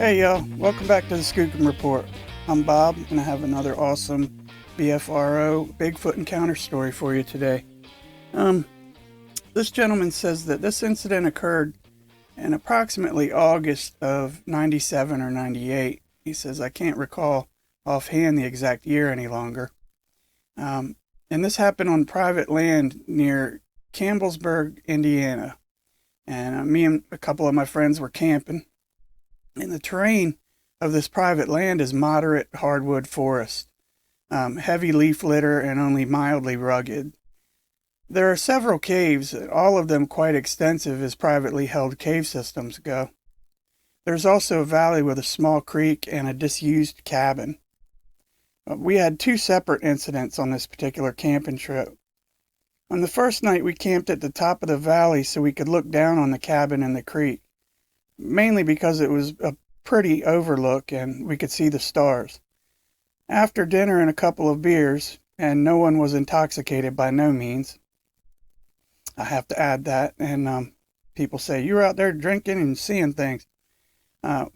Hey y'all, welcome back to the Skookum Report. I'm Bob, and I have another awesome BFRO Bigfoot encounter story for you today. This gentleman says that this incident occurred in approximately August of 97 or 98. He says, I can't recall offhand the exact year any longer. And this happened on private land near Campbellsburg, Indiana. And me and a couple of my friends were camping. And the terrain of this private land is moderate hardwood forest, heavy leaf litter, and only mildly rugged. There are several caves, all of them quite extensive as privately held cave systems go. There's also a valley with a small creek and a disused cabin. We had two separate incidents on this particular camping trip. On the first night, we camped at the top of the valley so we could look down on the cabin and the creek, mainly because it was a pretty overlook and we could see the stars. After dinner and a couple of beers, and no one was intoxicated by no means, I have to add that, and people say, you were out there drinking and seeing things.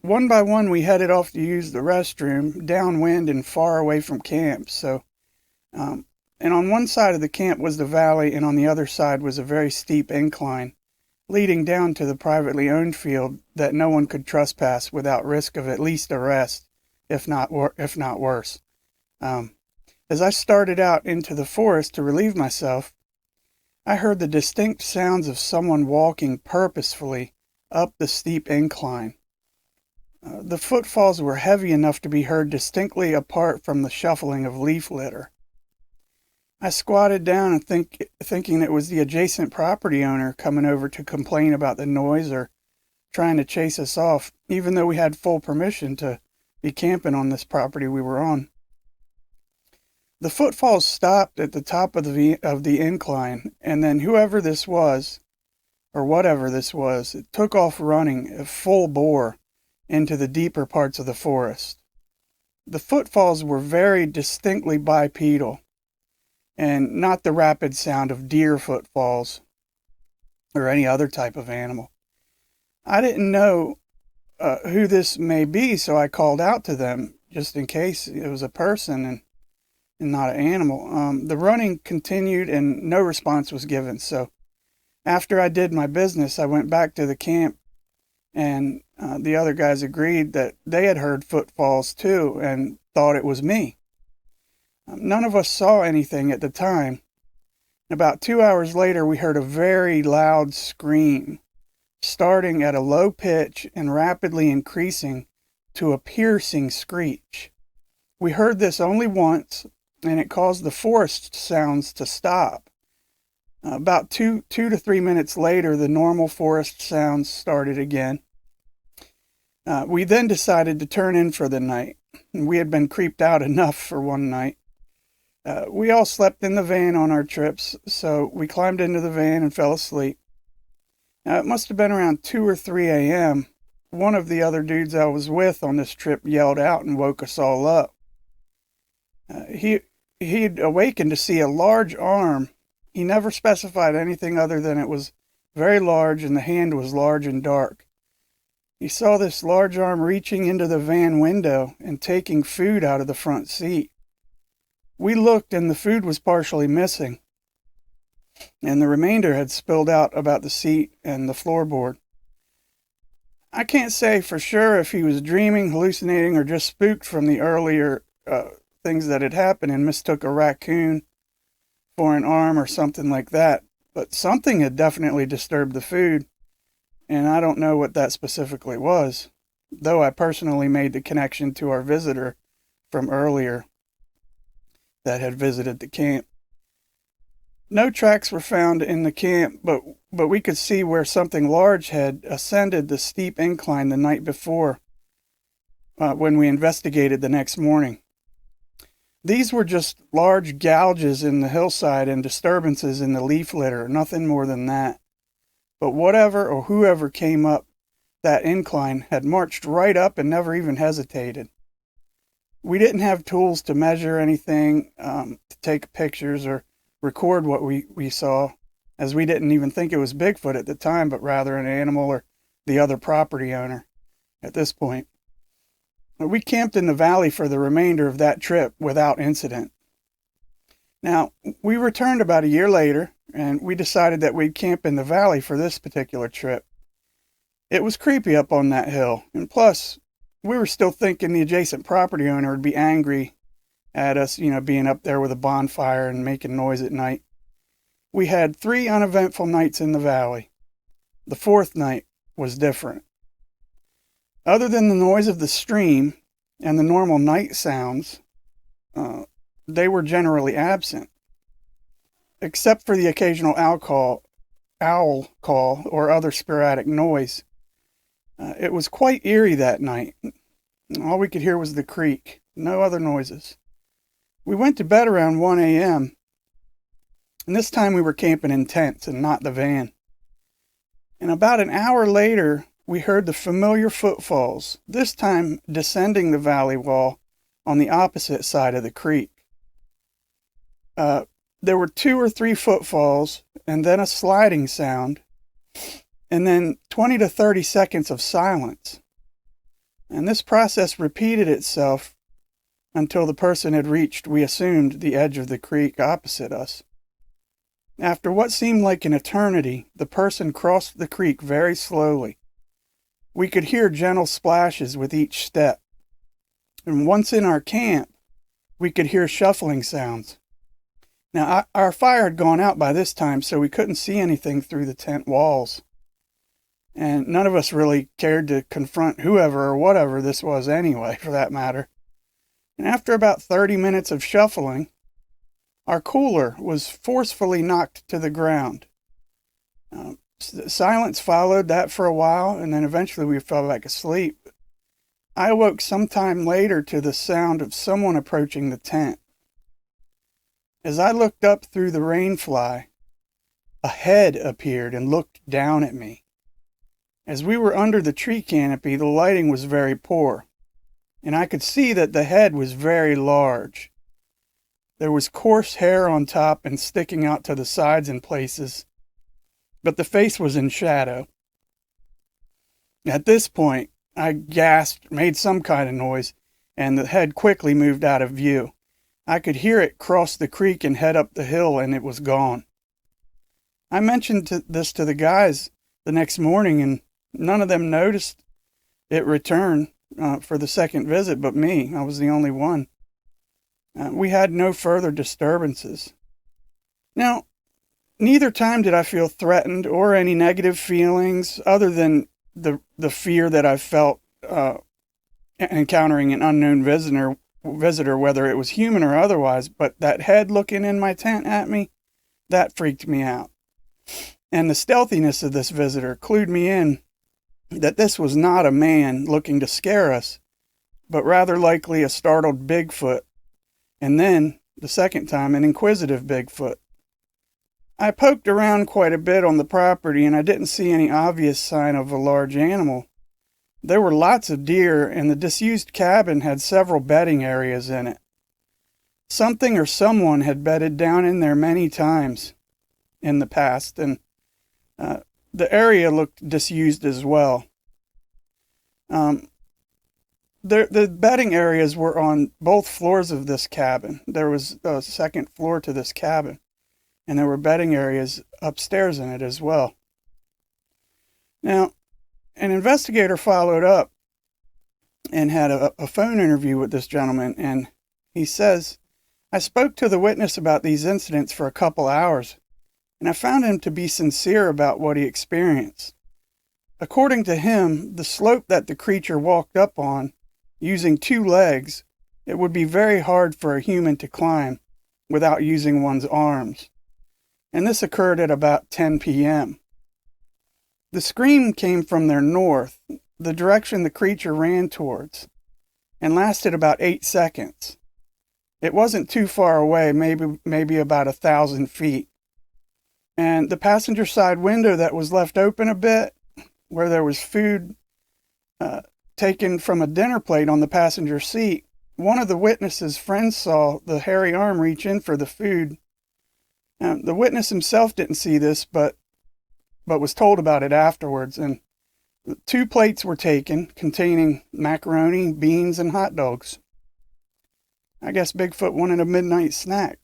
One by one, we headed off to use the restroom, downwind and far away from camp. And on one side of the camp was the valley, and on the other side was a very steep incline, leading down to the privately owned field that no one could trespass without risk of at least arrest, if not worse. As I started out into the forest to relieve myself, I heard the distinct sounds of someone walking purposefully up the steep incline. The footfalls were heavy enough to be heard distinctly apart from the shuffling of leaf litter. I squatted down and thinking it was the adjacent property owner coming over to complain about the noise or trying to chase us off, even though we had full permission to be camping on this property we were on. The footfalls stopped at the top of the incline, and then whoever this was, or whatever this was, it took off running at full bore into the deeper parts of the forest. The footfalls were very distinctly bipedal, and not the rapid sound of deer footfalls or any other type of animal. I didn't know who this may be, so I called out to them just in case it was a person and not an animal. The running continued and no response was given, so after I did my business, I went back to the camp, and the other guys agreed that they had heard footfalls too and thought it was me. None of us saw anything at the time. About 2 hours later, we heard a very loud scream, starting at a low pitch and rapidly increasing to a piercing screech. We heard this only once, and it caused the forest sounds to stop. About two to 3 minutes later, the normal forest sounds started again. We then decided to turn in for the night. We had been creeped out enough for one night. We all slept in the van on our trips, so we climbed into the van and fell asleep. Now, it must have been around 2 or 3 a.m. One of the other dudes I was with on this trip yelled out and woke us all up. He'd awakened to see a large arm. He never specified anything other than it was very large and the hand was large and dark. He saw this large arm reaching into the van window and taking food out of the front seat. We looked, and the food was partially missing, and the remainder had spilled out about the seat and the floorboard. I can't say for sure if he was dreaming, hallucinating, or just spooked from the earlier things that had happened and mistook a raccoon for an arm or something like that, but something had definitely disturbed the food, and I don't know what that specifically was, though I personally made the connection to our visitor from earlier that had visited the camp. No tracks were found in the camp, but we could see where something large had ascended the steep incline the night before when we investigated the next morning. These were just large gouges in the hillside and disturbances in the leaf litter, nothing more than that. But whatever or whoever came up that incline had marched right up and never even hesitated. We didn't have tools to measure anything, to take pictures or record what we saw, as we didn't even think it was Bigfoot at the time, but rather an animal or the other property owner at this point. We camped in the valley for the remainder of that trip without incident. Now, we returned about a year later, and we decided that we'd camp in the valley for this particular trip. It was creepy up on that hill, and plus, we were still thinking the adjacent property owner would be angry at us, being up there with a bonfire and making noise at night. We had 3 uneventful nights in the valley. The 4th night was different. Other than the noise of the stream and the normal night sounds, they were generally absent, except for the occasional owl call or other sporadic noise. It was quite eerie that night. All we could hear was the creek, no other noises. We went to bed around 1 a.m., and this time we were camping in tents and not the van. And about an hour later, we heard the familiar footfalls, this time descending the valley wall on the opposite side of the creek. There were 2 or 3 footfalls, and then a sliding sound, and then 20 to 30 seconds of silence. And this process repeated itself until the person had reached, we assumed, the edge of the creek opposite us. After what seemed like an eternity, the person crossed the creek very slowly. We could hear gentle splashes with each step. And once in our camp, we could hear shuffling sounds. Now, our fire had gone out by this time, so we couldn't see anything through the tent walls. And none of us really cared to confront whoever or whatever this was anyway, for that matter. And after about 30 minutes of shuffling, our cooler was forcefully knocked to the ground. Silence followed that for a while, and then eventually we fell back asleep. I awoke sometime later to the sound of someone approaching the tent. As I looked up through the rainfly, a head appeared and looked down at me. As we were under the tree canopy, the lighting was very poor, and I could see that the head was very large. There was coarse hair on top and sticking out to the sides in places, but the face was in shadow. At this point, I gasped, made some kind of noise, and the head quickly moved out of view. I could hear it cross the creek and head up the hill, and it was gone. I mentioned this to the guys the next morning, and none of them noticed it return for the second visit but me. I was the only one. We had no further disturbances. Now, neither time did I feel threatened or any negative feelings other than the fear that I felt encountering an unknown visitor, whether it was human or otherwise. But that head looking in my tent at me, that freaked me out. And the stealthiness of this visitor clued me in that this was not a man looking to scare us, but rather likely a startled Bigfoot, and then, the second time, an inquisitive Bigfoot. I poked around quite a bit on the property, and I didn't see any obvious sign of a large animal. There were lots of deer, and the disused cabin had several bedding areas in it. Something or someone had bedded down in there many times in the past, and the area looked disused as well. The bedding areas were on both floors of this cabin. There was a second floor to this cabin, and there were bedding areas upstairs in it as well. Now, an investigator followed up and had a phone interview with this gentleman, and he says, "I spoke to the witness about these incidents for a couple hours, and I found him to be sincere about what he experienced. According to him, the slope that the creature walked up on, using 2 legs, it would be very hard for a human to climb without using one's arms. And this occurred at about 10 p.m. The scream came from their north, the direction the creature ran towards, and lasted about 8 seconds. It wasn't too far away, maybe about 1,000 feet. And the passenger side window that was left open a bit, where there was food taken from a dinner plate on the passenger seat, one of the witness's friends saw the hairy arm reach in for the food. The witness himself didn't see this, but was told about it afterwards, and 2 plates were taken containing macaroni, beans, and hot dogs. I guess Bigfoot wanted a midnight snack.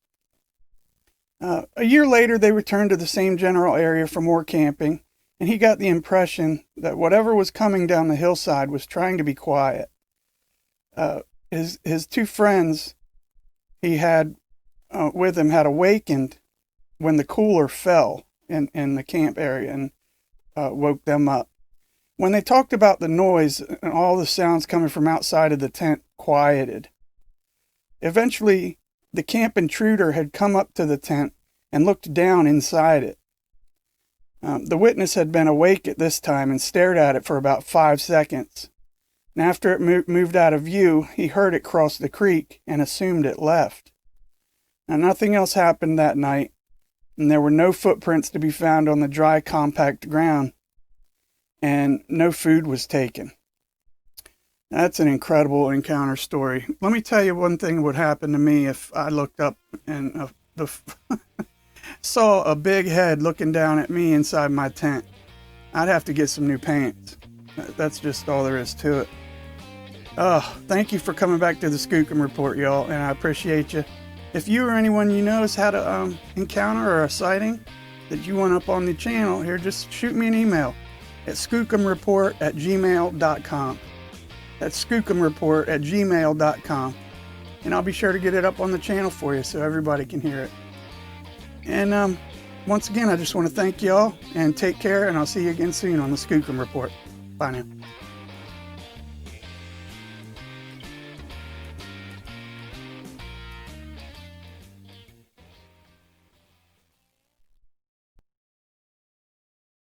A year later, they returned to the same general area for more camping, and he got the impression that whatever was coming down the hillside was trying to be quiet. His 2 friends he had with him had awakened when the cooler fell in the camp area and woke them up. When they talked about the noise and all the sounds coming from outside of the tent quieted. Eventually, the camp intruder had come up to the tent and looked down inside it. The witness had been awake at this time and stared at it for about 5 seconds. And after it moved out of view, he heard it cross the creek and assumed it left. Now, nothing else happened that night, and there were no footprints to be found on the dry, compact ground, and no food was taken. That's an incredible encounter story. Let me tell you one thing would happen to me if I looked up and saw a big head looking down at me inside my tent. I'd have to get some new pants. That's just all there is to it. Thank you for coming back to the Skookum Report, y'all, and I appreciate you. If you or anyone you know has had a encounter or a sighting that you want up on the channel here, just shoot me an email at skookumreport@gmail.com. That's skookumreport@gmail.com. And I'll be sure to get it up on the channel for you so everybody can hear it. And once again, I just want to thank y'all and take care, and I'll see you again soon on the Skookum Report. Bye now.